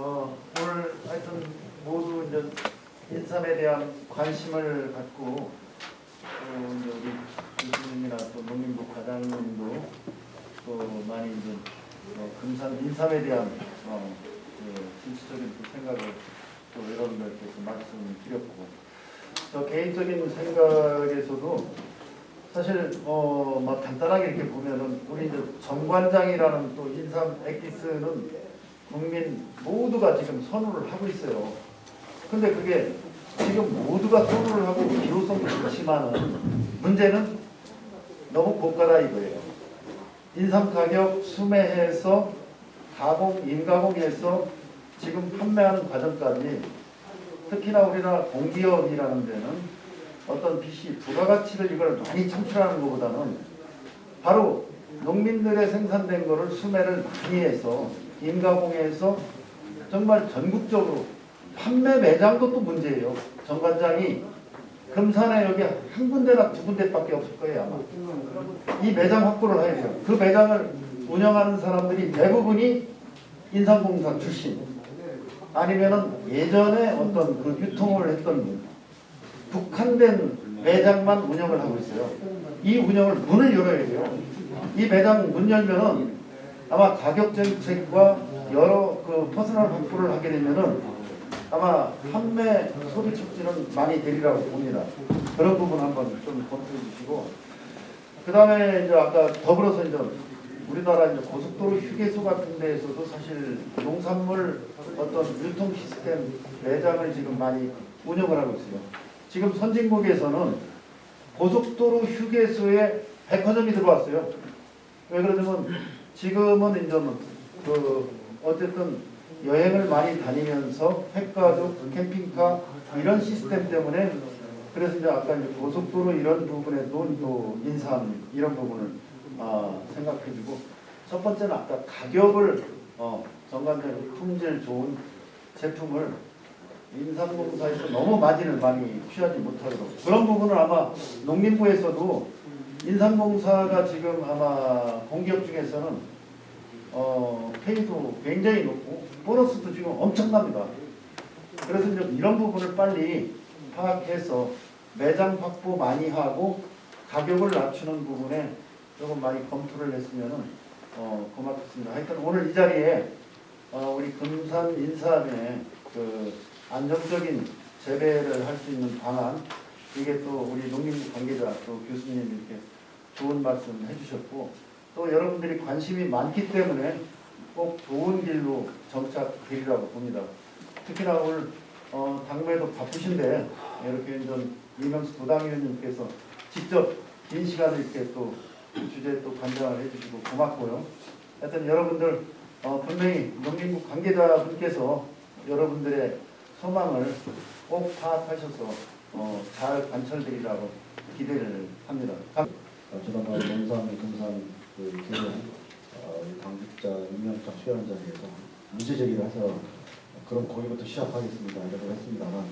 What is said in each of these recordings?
오늘 하여튼 모두 이제 인삼에 대한 관심을 갖고 또 이제 우리 교수님이나 또 농림부 과장님도 또 많이 이제 금산 인삼에 대한 그 진취적인 그 생각을 또 여러분들께서 말씀드렸고, 저 개인적인 생각에서도 사실 막 간단하게 이렇게 보면은 우리 이제 정관장이라는 또 인삼 엑기스는 국민 모두가 지금 선호를 하고 있어요. 근데 그게 지금 모두가 선호를 하고 기호성도 좋지만은 문제는 너무 고가다 이거예요. 인삼 가격 수매해서 가공, 인가공해서 지금 판매하는 과정까지, 특히나 우리나라 공기업이라는 데는 어떤 빛이 부가가치를 이걸 많이 창출하는 것보다는 바로 농민들의 생산된 거를 수매를 많이 해서 인가공해서 정말 전국적으로 판매 매장도 또 문제예요. 정관장이 금산에 여기 한 군데나 두 군데밖에 없을 거예요 아마. 이 매장 확보를 해야 돼요. 그 매장을 운영하는 사람들이 대부분이 인삼공사 출신, 아니면은 예전에 어떤 그 유통을 했던 국한된 매장만 운영을 하고 있어요. 이 운영을 문을 열어야 돼요. 이 매장 문 열면은 아마 가격 정책과 여러 그 퍼스널 확보를 하게 되면은 아마 판매 소비 촉진은 많이 되리라고 봅니다. 그런 부분 한번 좀 검토해 주시고, 그 다음에 이제 아까 더불어서 이제 우리나라 이제 고속도로 휴게소 같은 데에서도 사실 농산물 어떤 유통 시스템 매장을 지금 많이 운영을 하고 있어요. 지금 선진국에서는 고속도로 휴게소에 백화점이 들어왔어요. 왜 그러냐면 지금은 이제 그 어쨌든 여행을 많이 다니면서 핵가족, 캠핑카 이런 시스템 때문에, 그래서 이제 아까 이제 고속도로 이런 부분에도 또 인삼 이런 부분을 생각해주고, 첫 번째는 아까 가격을 정관장이 품질 좋은 제품을 인삼공사에서 너무 마진을 많이 취하지 못하도록, 그런 부분을 아마 농림부에서도 인삼공사가 지금 아마 공기업 중에서는 페이도 굉장히 높고 보너스도 지금 엄청납니다. 그래서 이제 이런 부분을 빨리 파악해서 매장 확보 많이 하고 가격을 낮추는 부분에 조금 많이 검토를 했으면 고맙겠습니다. 하여튼 오늘 이 자리에 우리 금산 인삼의 그 안정적인 재배를 할 수 있는 방안, 이게 또 우리 농림부 관계자 또 교수님 이렇게 좋은 말씀 해주셨고, 또 여러분들이 관심이 많기 때문에 꼭 좋은 길로 정착되리라고 봅니다. 특히나 오늘 당무에도 바쁘신데 이렇게 좀 이명수 부당위원님께서 직접 긴 시간을 이렇게 또 주제 또 관장을 해주시고 고맙고요. 하여튼 여러분들 분명히 농림부 관계자분께서 여러분들의 소망을 꼭 파악하셔서 잘 관철되리라고 기대를 합니다. 지난번 농산, 금산 그 개정 당직자 임명장 수여하는 자리에서 문제 제기를 해서 그런 거기부터 시작하겠습니다 이렇게 했습니다만,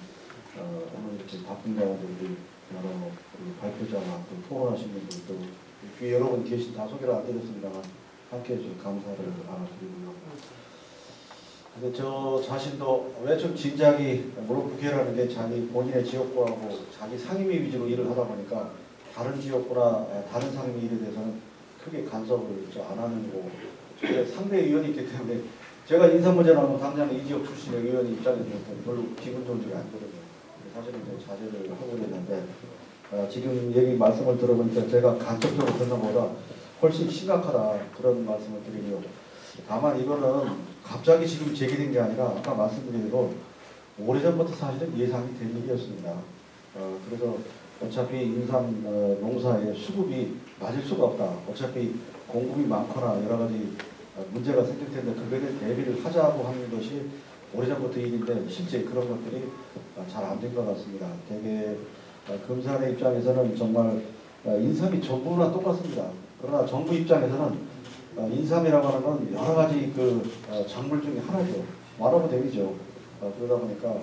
오늘 이렇게 바쁜 가운데 우리 여러 발표자와 또 토론하신 분들도 뒤에 여러분 계신 다 소개를 안 드렸습니다만 함께해 주셔서 감사를 드리고요. 근데 저 자신도 왜 좀 진작이, 물론 국회라는 게 자기 본인의 지역구하고 자기 상임위 위주로 일을 하다 보니까 다른 지역구나 다른 상임위 일에 대해서는 크게 간섭을 안 하는 거고, 상대 의원이 있기 때문에 제가 인사 문제 나오면 당장 이 지역 출신의 의원이 입장에서 별로 기분 좋은 적이 아니거든요. 사실은 이제 자제를 하고 있는데 지금 얘기 말씀을 들어보니까 제가 간접적으로 듣는 것보다 훨씬 심각하다 그런 말씀을 드리고요. 다만 이거는 갑자기 지금 제기된 게 아니라 아까 말씀드린 대로 오래전부터 사실은 예상이 된 일이었습니다. 그래서 어차피 인삼 농사의 수급이 맞을 수가 없다. 어차피 공급이 많거나 여러 가지 문제가 생길 텐데 그거에 대한 대비를 하자고 하는 것이 오래전부터 일인데 실제 그런 것들이 잘 안 된 것 같습니다. 되게 금산의 입장에서는 정말 인삼이 전부나 똑같습니다. 그러나 정부 입장에서는 인삼이라고 하는 건 여러 가지 그 작물 중에 하나죠. 만원부대이죠. 그러다 보니까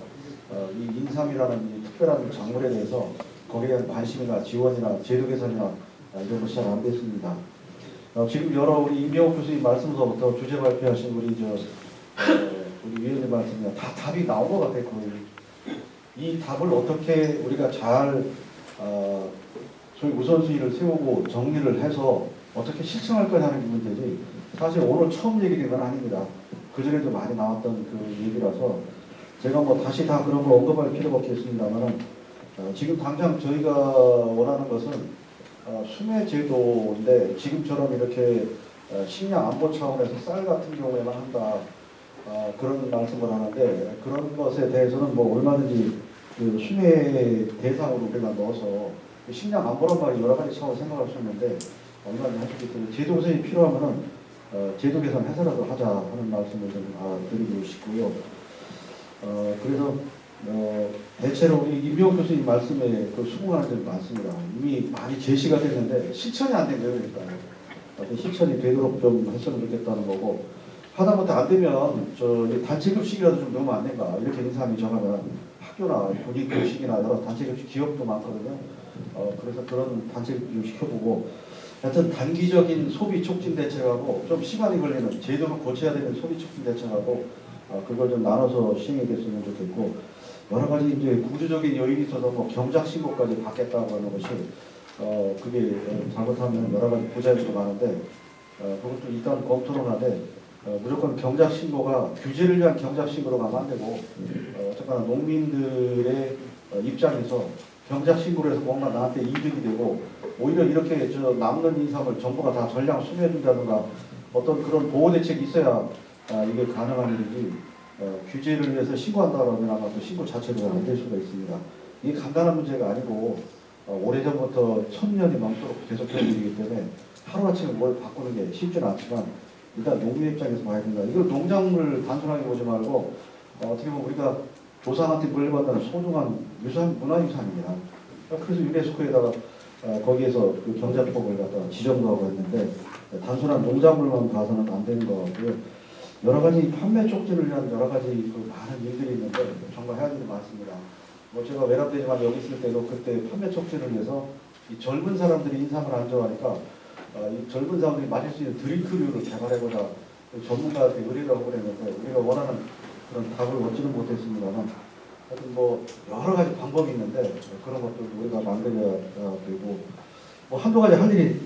이 인삼이라는 이 특별한 작물에 대해서 거기에 대한 관심이나 지원이나 제도 개선이나 이런 것이 잘 안 됐습니다. 지금 여러 우리 임병욱 교수님 말씀서부터 주제 발표하신 우리 우리 위원님 말씀에 다 답이 나온 것 같아요. 이 답을 어떻게 우리가 잘 소위 우선순위를 세우고 정리를 해서 어떻게 실천할 거냐는 게 문제지 사실 오늘 처음 얘기된 건 아닙니다. 그전에도 많이 나왔던 그 얘기라서 제가 뭐 다시 다 그런 걸 언급할 필요가 없겠습니다만 지금 당장 저희가 원하는 것은 수매 제도인데 지금처럼 이렇게 식량 안보 차원에서 쌀 같은 경우에만 한다 그런 말씀을 하는데 그런 것에 대해서는 뭐 얼마든지 그 수매 대상으로 우리가 넣어서 식량 안보란 말이 여러 가지 차원을 생각할 수 있는데 얼마든지 할 수 있기 때문에 제도 개선이 필요하면은 제도 개선해서라도 하자 하는 말씀을 좀 드리고 싶고요. 그래서 대체로 우리 임병 교수님 말씀에 그 수긍하는 점이 많습니다. 이미 많이 제시가 됐는데 실천이 안 된 거니까요. 실천이 되도록 좀 했으면 좋겠다는 거고 하다못해 안 되면 저 단체급식이라도 좀 넣으면 안 된가 이렇게 인사함이 정하면 학교나 군인급식이나 여러 단체급식 기업도 많거든요. 그래서 그런 단체급식 좀 시켜보고 하여튼 단기적인 소비 촉진 대책하고 좀 시간이 걸리는 제도를 고쳐야 되는 소비 촉진 대책하고 그걸 좀 나눠서 시행이 됐으면 좋겠고 여러 가지 이제 구조적인 요인이 있어서 뭐 경작 신고까지 받겠다고 하는 것이 그게 잘못하면 여러 가지 부작용도 많은데 그것도 일단 검토를 하되 무조건 경작 신고가 규제를 위한 경작 신고로 가면 안 되고 어쨌거나 농민들의 입장에서 경작 신고를 해서 뭔가 나한테 이득이 되고 오히려 이렇게 저 남는 인삼을 정부가 다 전량 수매해준다든가 어떤 그런 보호 대책이 있어야 이게 가능한 일이지 규제를 위해서 신고한다라면 아마 또 신고 자체가 안 될 수가 있습니다. 이게 간단한 문제가 아니고 오래전부터 1000년이 넘도록 계속된 일이기 때문에 하루아침에 뭘 바꾸는 게 쉽지는 않지만 일단 농민 입장에서 봐야 된다. 이걸 농작물을 단순하게 보지 말고 어떻게 보면 우리가 조상한테 물려받는 소중한 유산, 문화유산입니다. 그래서 유네스코에다가 거기에서 그 경작법을 갖다가 지정도 하고 했는데 단순한 농작물만 봐서는 안 되는 것 같고요. 여러 가지 판매 촉진을 위한 여러 가지 그 많은 일들이 있는데 정말 해야 될 일이 많습니다. 뭐 제가 외람되지만 여기 있을 때도 그때 판매 촉진을 위해서 이 젊은 사람들이 인삼을 안 좋아하니까 이 젊은 사람들이 마실 수 있는 드링크류를 개발해보자 전문가한테 의뢰를 하고 그랬는데 우리가 원하는 그런 답을 얻지는 못했습니다만 하여튼 뭐 여러 가지 방법이 있는데 그런 것들도 우리가 만들어야 되고 뭐 한두 가지 할 일이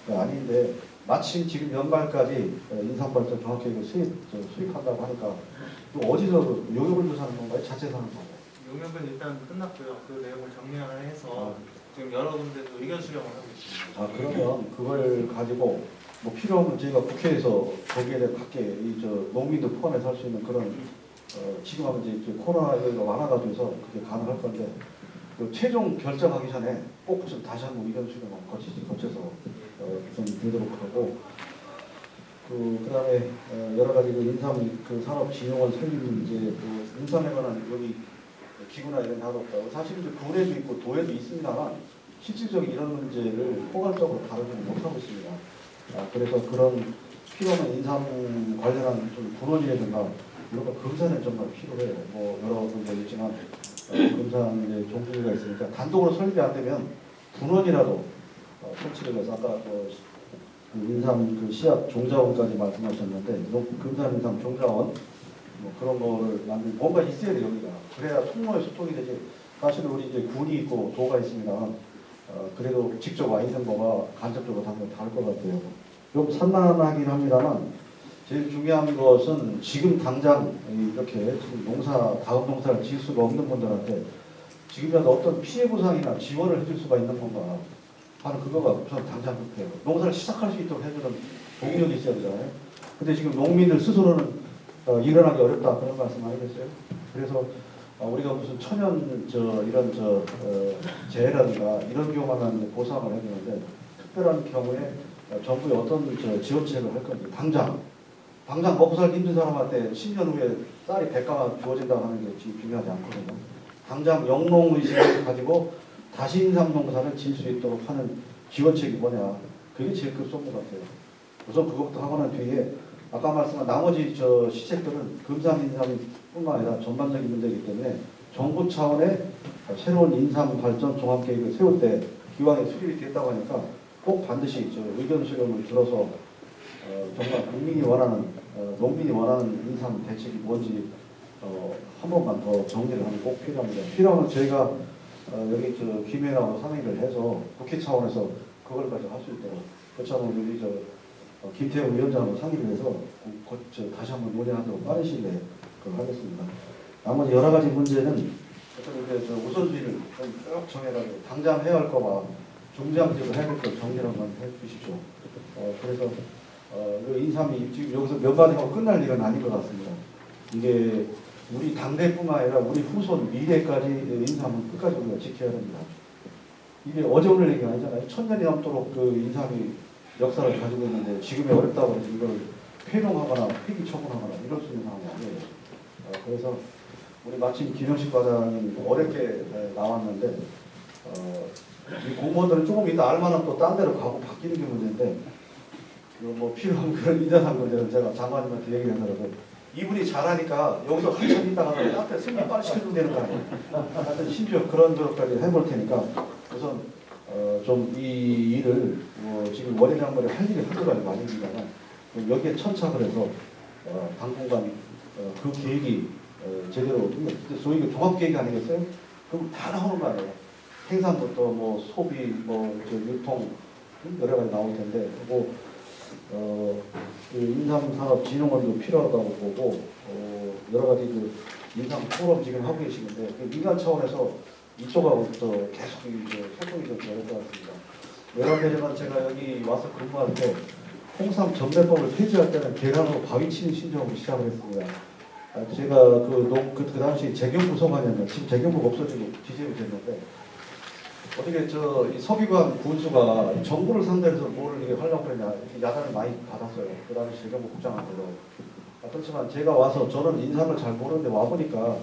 아닌데 마침 지금 연말까지 인삼발전 정확하게 수익한다고 하니까 또 어디서 용역을 조사하는 건가요? 자체 사는 건가요? 용역은 일단 끝났고요. 그 내용을 정리를 해서 지금 여러분들도 의견 수렴을 하고 있습니다. 그러면 그걸 가지고 뭐 필요하면 저희가 국회에서 거기에 대해 갖게 이 저 농민들 포함해서 할 수 있는 그런 지금 하면 이제 코로나가 많아가지고서 그게 가능할 건데 그 최종 결정하기 전에 꼭 좀 다시 한번 의견 수렴을 거쳐서 좀 되도록 하고 그다음에 여러 가지 그 인삼 그 산업 진흥원 설립 문제 그 인삼에 관한 여기 기구나 이런 게 하도 없다고 사실 이제 군에도 있고 도에도 있습니다만 실질적인 이런 문제를 포괄적으로 다루지는 못하고 있습니다. 그래서 그런 필요한 인삼 관련한 좀 분원이라든가 이런 거 검사는 정말 필요해요. 뭐 여러 분들 있지만 검사는 이제 종주가 있으니까 단독으로 설립이 안 되면 분원이라도 설치를 해서 아까 그 인삼 그 씨앗 종자원까지 말씀하셨는데 금산 인삼 종자원 뭐 그런 거를 만들 뭔가 있어야 돼요 여기가. 그래야 통로에 소통이 되지. 사실은 우리 이제 군이 있고 도가 있습니다. 그래도 직접 와 있는 거가 간접적으로 당연히 다를 것 같아요. 좀 산만하긴 합니다만 제일 중요한 것은 지금 당장 이렇게 지금 다음 농사를 지을 수가 없는 분들한테 지금이라도 어떤 피해 보상이나 지원을 해줄 수가 있는 건가 하는 그거가 우선 당장 급해요. 농사를 시작할 수 있도록 해주는 동력이 있어야 되잖아요. 근데 지금 농민들 스스로는 일어나기 어렵다 그런 말씀 아니겠어요? 그래서 우리가 무슨 천연 이런 재해라든가 이런 경우만 보상을 해주는데 특별한 경우에 정부의 어떤 지원책을 할 건지 당장 먹고 살기 힘든 사람한테 10년 후에 쌀이 100가마 주어진다고 하는 게 지금 중요하지 않거든요. 당장 영농의식을 가지고 다시 인삼 농사를 지을 수 있도록 하는 지원책이 뭐냐. 그게 제일 급선무 같아요. 우선 그것부터 하고 난 뒤에 아까 말씀한 나머지 시책들은 금산 인삼뿐만 아니라 전반적인 문제이기 때문에 정부 차원의 새로운 인삼 발전 종합계획을 세울 때 기왕에 수립이 됐다고 하니까 꼭 반드시 의견 수렴을 들어서 정말 국민이 원하는 농민이 원하는 인삼 대책이 뭔지 한 번만 더 정리를 하면 꼭 필요합니다. 필요하면 저희가 여기 김해라고 상의를 해서 국회 차원에서 그걸까지 할 수 있도록 그처럼 우리 김태형 위원장하고 상의를 해서 다시 한번 논의하도록 빠른 시일 내에 그걸 하겠습니다. 나머지 여러 가지 문제는 어떤 우선순위를 쭉 정해가지고 당장 해야 할 거와 중장기로 해야 될 걸 정리를 한번 해주십시오. 그래서 인삼이 지금 여기서 몇 마디 하고 끝날 일은 아닌 것 같습니다. 이게 우리 당대뿐만 아니라 우리 후손 미래까지 인삼은 끝까지 우리가 지켜야 됩니다. 이게 어제 오늘 얘기가 아니잖아요. 천년이 넘도록 인삼이 역사를 가지고 있는데 지금이 어렵다고 해서 이걸 폐용하거나 폐기 처분하거나 이럴 수 있는 상황이 아니에요. 그래서 우리 마침 김영식 과장님 어렵게 나왔는데 이 공무원들은 조금 이따 알만하면 또 딴 데로 가고 바뀌는 게 문제인데 뭐 필요한 그런 인자상 문제는 제가 장관님한테 얘기해서 이분이 잘하니까 여기서 한참 있다가 딴데 승리 빨리 시켜주면 되는 거 아니에요. 하여튼 심지어 그런 것까지 해볼 테니까 우선 좀 이 일을 지금 원예장관이 할 일이 한두 가지 많습니다만 여기에 천착을 해서 당분간 그 계획이 제대로 소위 종합계획이 아니겠어요? 그럼 다 나오는 거 아니에요? 생산부터 뭐 소비, 뭐 유통 여러 가지 나올 텐데 인삼산업진흥원도 필요하다고 보고 여러 가지 인삼 포럼 지금 하고 계시는데 민간 차원에서 이쪽하고 계속 소통이 좀 되는 것 같습니다. 외람되지만 제가 여기 와서 근무할 때 홍삼 전매법을 폐지할 때는 계란으로 바위 치는 신청으로 시작을 했습니다. 제가 그 당시 재경부 소관이었는데 지금 재경부가 없어지고 기재로 됐는데 어떻게 이 서기관 군수가 정부를 상대로 해서 뭘 하려고 그랬냐 야단을 많이 받았어요. 그 당시 재경부 국장한테도. 그렇지만 제가 와서 저는 인삼을 잘 모르는데 와보니까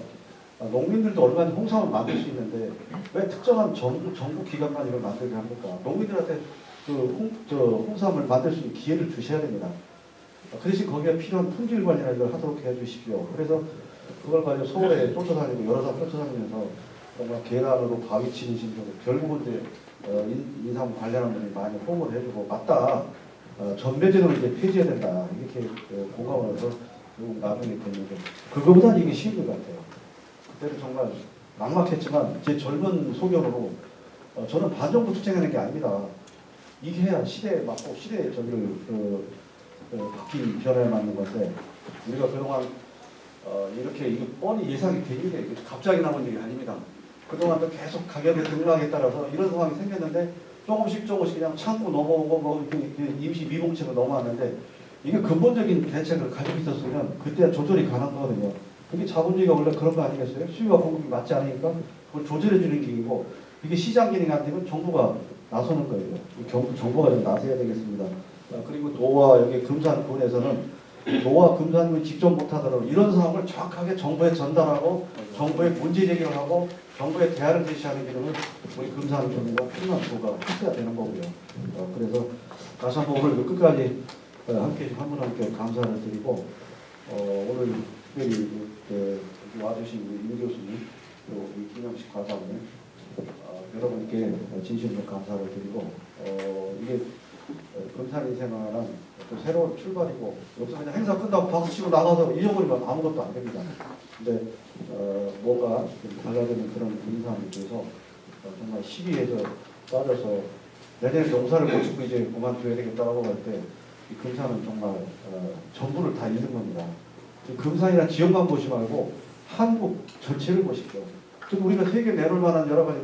농민들도 얼마나 홍삼을 만들 수 있는데 왜 특정한 정부 기관만 이걸 만들게 합니까? 농민들한테 홍삼을 만들 수 있는 기회를 주셔야 됩니다. 그 대신 거기에 필요한 품질 관리나 이걸 하도록 해주십시오. 그래서 그걸 가지고 서울에 쫓아다니고 여러 사람 쫓아다니면서 정말 계란으로 바위 치는 신조 결국은 이제 인삼 관련한 분이 많이 호응을 해주고 맞다. 전매제도를 이제 폐지해야 된다. 이렇게 공감을 해서 나중에 됐는데 그거보다는 이게 쉬운 것 같아요. 그때는 정말 막막했지만 제 젊은 소견으로 저는 반정부 투쟁하는 게 아닙니다. 이게 해야 시대에 맞고 시대의 저기를 바뀐 변화에 맞는 건데 우리가 그동안 이렇게 이거 뻔히 예상이 되는데 갑자기 나온 일이 아닙니다. 그동안도 계속 가격의 등락에 따라서 이런 상황이 생겼는데 조금씩 그냥 참고 넘어오고 뭐 이렇게 임시 미봉책으로 넘어왔는데 이게 근본적인 대책을 가지고 있었으면 그때 조절이 가능한 거거든요. 그게 자본주의가 원래 그런 거 아니겠어요? 수요와 공급이 맞지 않으니까 그걸 조절해 주는 기기고 이게 시장 기능이 안 되면 정부가 나서는 거예요. 정부가 좀 나서야 되겠습니다. 그리고 노와 여기 금산군에서는 노와 금산군이 직접 못하더라도 이런 상황을 정확하게 정부에 전달하고 정부에 문제 제기를 하고 정부에 대안을 제시하는 기능을 우리 금산군과 충남도가 했어야 되는 거고요. 그래서 다시 한번 오늘 끝까지 함께 한 분 함께 감사를 드리고 오늘 특별히 와주신 우리 임 교수님 그리고 우리 김영식 과장님 여러분께 진심으로 감사를 드리고 이게 금산이 생활한 또 새로운 출발이고 여기서 그냥 행사 끝나고 박수 치고 나가서 잊어버리면 아무것도 안 됩니다. 근데 뭔가 좀 달라지는 그런 인상이 돼서 정말 시기에서 빠져서 내년에 농사를 못 짓고 이제 그만둬야 되겠다고 할 때 이 금산은 정말 전부를 다 잃는 겁니다. 금산이나 지역만 보시 말고 한국 전체를 보십시오. 지금 우리가 세계 내놓을 만한 여러 가지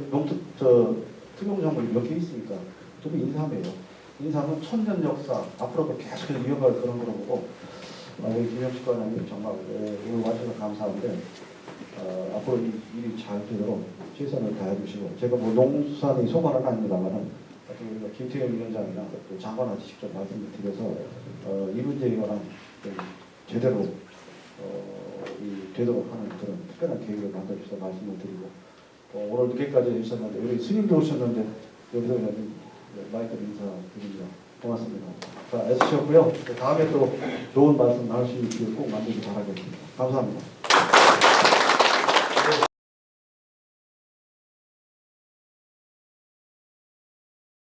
특용작물이 몇 개 있으니까 좀 인삼이에요. 인삼은 천년 역사 앞으로도 계속 이어갈 그런 거로 보고 우리 김영식 과장님 정말 오늘 와주셔서 감사한데 앞으로 이 일이 잘 되도록 최선을 다해 주시고 제가 뭐 농수산이 소관은 아닙니다만은 우리가 김태형 위원장이나 또 장관한테 직접 말씀을 드려서 이 문제에 관한 제대로 되도록 하는 그런 특별한 계획을 만들어 주셔서 말씀을 드리고 오늘 늦게까지 해주셨는데 우리 스님도 오셨는데 여기서 마이크 인사드립니다. 고맙습니다. 자, 애쓰셨고요. 다음에 또 좋은 말씀 나눌 수 있게 꼭 만들기 바라겠습니다. 감사합니다.